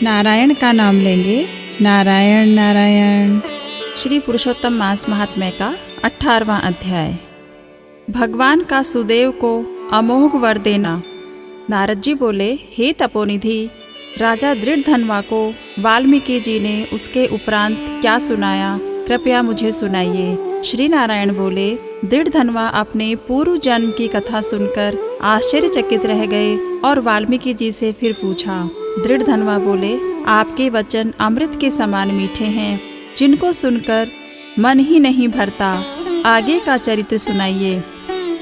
नारायण का नाम लेंगे। नारायण नारायण। श्री पुरुषोत्तम मास महात्म्य का 18वां अध्याय। भगवान का सुदेव को अमोघ वर देना। नारद जी बोले, हे तपोनिधि, राजा दृढ़धनवा को वाल्मीकि जी ने उसके उपरांत क्या सुनाया, कृपया मुझे सुनाइए। श्री नारायण बोले, दृढ़धनवा अपने पूर्व जन्म की कथा सुनकर आश्चर्यचकित रह गए और वाल्मीकि जी से फिर पूछा। दृढ़धनवा बोले, आपके वचन अमृत के समान मीठे हैं, जिनको सुनकर मन ही नहीं भरता। आगे का चरित्र सुनाइए।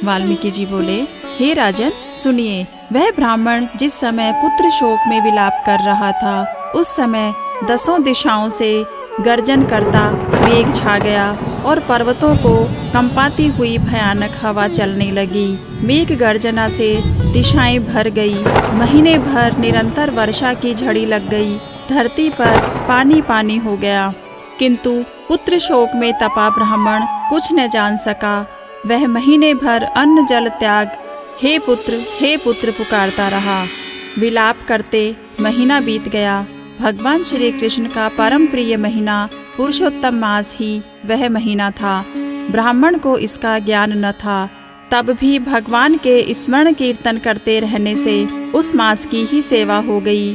वाल्मीकि जी बोले, हे राजन, सुनिए। वह ब्राह्मण जिस समय पुत्र शोक में विलाप कर रहा था, उस समय 10 दिशाओं से गर्जन करता मेघ छा गया और पर्वतों को कंपाती हुई भयानक हवा चलने लगी। मेघ गर्जना से दिशाएं भर गई। महीने भर निरंतर वर्षा की झड़ी लग गई। धरती पर पानी पानी हो गया, किंतु पुत्र शोक में तपा ब्राह्मण कुछ न जान सका। वह महीने भर अन्न जल त्याग हे पुत्र पुकारता रहा। विलाप करते महीना बीत गया। भगवान श्री कृष्ण का परम प्रिय महीना पुरुषोत्तम मास ही वह महीना था। ब्राह्मण को इसका ज्ञान न था, तब भी भगवान के स्मरण कीर्तन करते रहने से उस मास की ही सेवा हो गई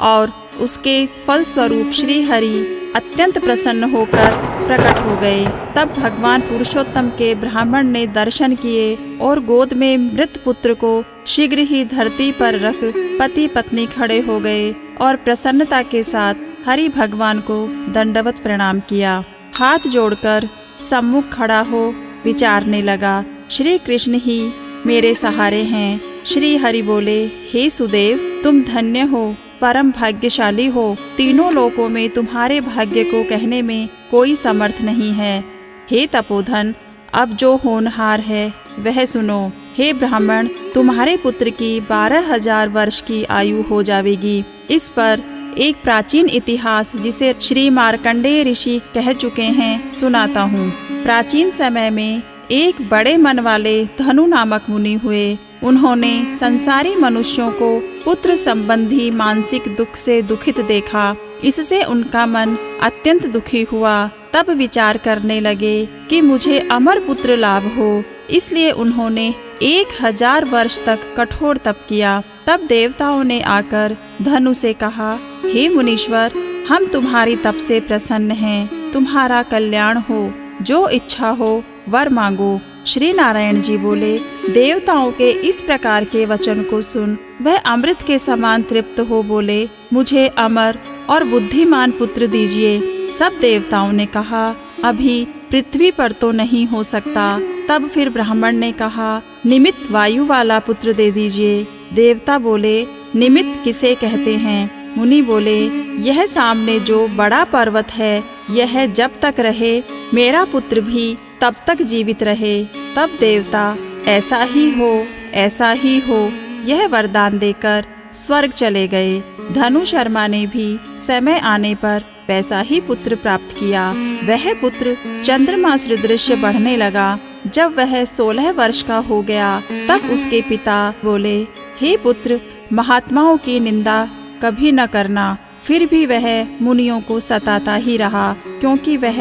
और उसके फलस्वरूप श्री हरि अत्यंत प्रसन्न होकर प्रकट हो गए। तब भगवान पुरुषोत्तम के ब्राह्मण ने दर्शन किए और गोद में मृत पुत्र को शीघ्र ही धरती पर रख पति पत्नी खड़े हो गए और प्रसन्नता के साथ हरि भगवान को दंडवत प्रणाम किया। हाथ जोड़कर सम्मुख खड़ा हो विचारने लगा, श्री कृष्ण ही मेरे सहारे हैं। श्री हरि बोले, हे सुदेव, तुम धन्य हो, परम भाग्यशाली हो। तीनों लोकों में तुम्हारे भाग्य को कहने में कोई समर्थ नहीं है। हे तपोधन, अब जो होनहार है वह सुनो। हे ब्राह्मण, तुम्हारे पुत्र की 12,000 वर्ष की आयु हो जाएगी। इस पर एक प्राचीन इतिहास, जिसे श्री मार्कंडेय ऋषि कह चुके हैं, सुनाता हूँ। प्राचीन समय में एक बड़े मन वाले धनु नामक मुनि हुए। उन्होंने संसारी मनुष्यों को पुत्र संबंधी मानसिक दुख से दुखित देखा। इससे उनका मन अत्यंत दुखी हुआ। तब विचार करने लगे कि मुझे अमर पुत्र लाभ हो। इसलिए उन्होंने 1000 वर्ष तक कठोर तप किया। तब देवताओं ने आकर धनु से कहा, हे मुनीश्वर, हम तुम्हारी तप से प्रसन्न हैं। तुम्हारा कल्याण हो, जो इच्छा हो वर मांगो। श्री नारायण जी बोले, देवताओं के इस प्रकार के वचन को सुन वह अमृत के समान तृप्त हो बोले, मुझे अमर और बुद्धिमान पुत्र दीजिए। सब देवताओं ने कहा, अभी पृथ्वी पर तो नहीं हो सकता। तब फिर ब्राह्मण ने कहा, निमित्त वायु वाला पुत्र दे दीजिए। देवता बोले, निमित्त किसे कहते हैं? मुनि बोले, यह सामने जो बड़ा पर्वत है, यह जब तक रहे मेरा पुत्र भी तब तक जीवित रहे। तब देवता, ऐसा ही हो, ऐसा ही हो, यह वरदान देकर स्वर्ग चले गए। धनु शर्मा ने भी समय आने पर वैसा ही पुत्र प्राप्त किया। वह पुत्र चंद्रमा सदृश बढ़ने लगा। जब वह 16 वर्ष का हो गया, तब उसके पिता बोले, हे पुत्र, महात्माओं की निंदा कभी न करना। फिर भी वह मुनियों को सताता ही रहा, क्योंकि वह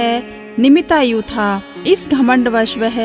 निमित्तायु था। इस घमंडवश वह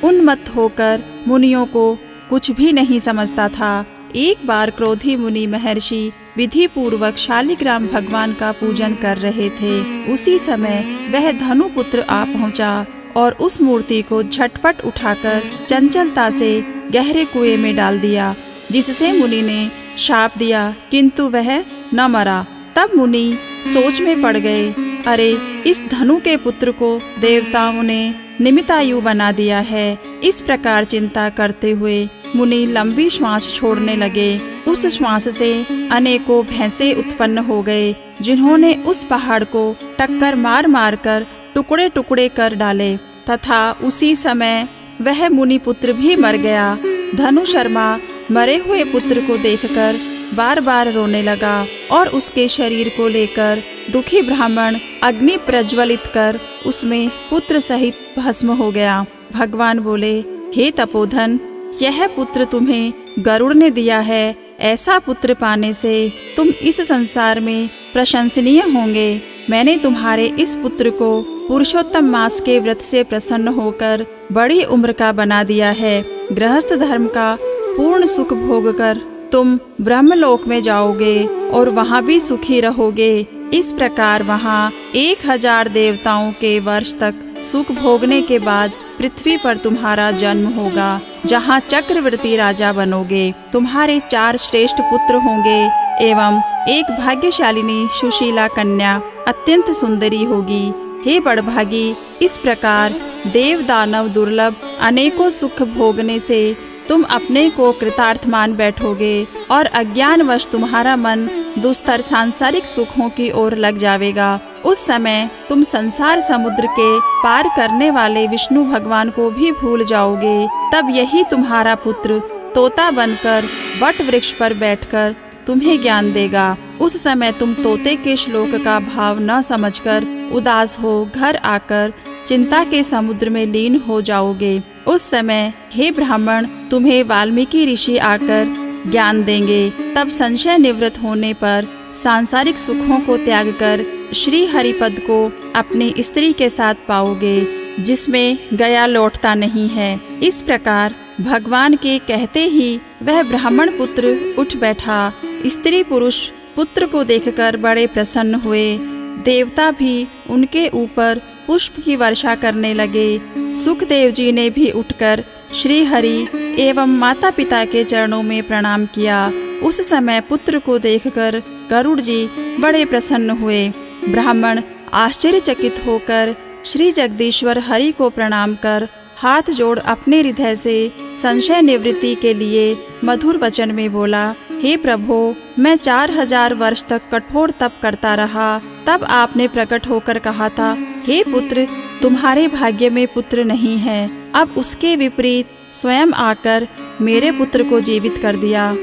उन्मत्त होकर मुनियों को कुछ भी नहीं समझता था। एक बार क्रोधी मुनि महर्षि विधि पूर्वक शालिग्राम भगवान का पूजन कर रहे थे। उसी समय वह धनु पुत्र आ पहुंचा और उस मूर्ति को झटपट उठाकर चंचलता से गहरे कुएं में डाल दिया, जिससे मुनि ने शाप दिया, किंतु वह न मरा। तब मुनि सोच में पड़ गए, अरे, इस धनु के पुत्र को देवताओं ने निमित्तायु बना दिया है। इस प्रकार चिंता करते हुए मुनि लंबी श्वास छोड़ने लगे। उस श्वास से अनेकों भैंसे उत्पन्न हो गए, जिन्होंने उस पहाड़ को टक्कर मार मार कर टुकड़े टुकड़े कर डाले, तथा उसी समय वह मुनि पुत्र भी मर गया। धनु शर्मा मरे हुए पुत्र को देखकर बार बार रोने लगा और उसके शरीर को लेकर दुखी ब्राह्मण अग्नि प्रज्वलित कर उसमें पुत्र सहित भस्म हो गया। भगवान बोले, हे तपोधन, यह पुत्र तुम्हें गरुड़ ने दिया है। ऐसा पुत्र पाने से तुम इस संसार में प्रशंसनीय होंगे। मैंने तुम्हारे इस पुत्र को पुरुषोत्तम मास के व्रत से प्रसन्न होकर बड़ी उम्र का बना दिया है। गृहस्थ धर्म का पूर्ण सुख भोग कर तुम ब्रह्मलोक में जाओगे और वहाँ भी सुखी रहोगे। इस प्रकार वहाँ 1000 देवताओं के वर्ष तक सुख भोगने के बाद पृथ्वी पर तुम्हारा जन्म होगा, जहाँ चक्रवर्ती राजा बनोगे। तुम्हारे 4 श्रेष्ठ पुत्र होंगे एवं एक भाग्यशालिनी सुशीला कन्या अत्यंत सुंदरी होगी। हे बड़भागी, इस प्रकार देव दानव दुर्लभ अनेकों सुख भोगने से तुम अपने को कृतार्थ मान बैठोगे और अज्ञानवश तुम्हारा मन दुस्तर सांसारिक सुखों की ओर लग जाएगा। उस समय तुम संसार समुद्र के पार करने वाले विष्णु भगवान को भी भूल जाओगे। तब यही तुम्हारा पुत्र तोता बनकर वट वृक्ष पर बैठकर तुम्हें ज्ञान देगा। उस समय तुम तोते के श्लोक का भाव न समझकर उदास हो घर आकर चिंता के समुद्र में लीन हो जाओगे। उस समय हे ब्राह्मण, तुम्हें वाल्मीकि ऋषि आकर ज्ञान देंगे। तब संशय निवृत्त होने पर सांसारिक सुखों को त्याग कर श्री हरिपद को अपनी स्त्री के साथ पाओगे, जिसमें गया लौटता नहीं है। इस प्रकार भगवान के कहते ही वह ब्राह्मण पुत्र उठ बैठा। स्त्री पुरुष पुत्र को देखकर बड़े प्रसन्न हुए। देवता भी उनके ऊपर पुष्प की वर्षा करने लगे। सुखदेव जी ने भी उठकर श्री हरि एवं माता पिता के चरणों में प्रणाम किया। उस समय पुत्र को देखकर गरुड़ जी बड़े प्रसन्न हुए। ब्राह्मण आश्चर्यचकित होकर श्री जगदीश्वर हरि को प्रणाम कर हाथ जोड़ अपने हृदय से संशय निवृत्ति के लिए मधुर वचन में बोला, हे प्रभो, मैं 4000 वर्ष तक कठोर तप करता रहा। तब आपने प्रकट होकर कहा था, हे पुत्र, तुम्हारे भाग्य में पुत्र नहीं है। अब उसके विपरीत स्वयं आकर मेरे पुत्र को जीवित कर दिया।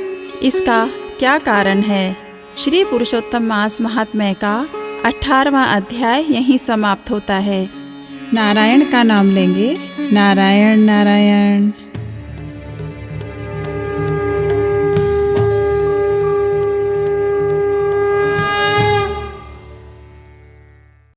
इसका क्या कारण है? श्री पुरुषोत्तम मास महात्म्य का 18वां अध्याय यहीं समाप्त होता है। नारायण का नाम लेंगे। नारायण नारायण।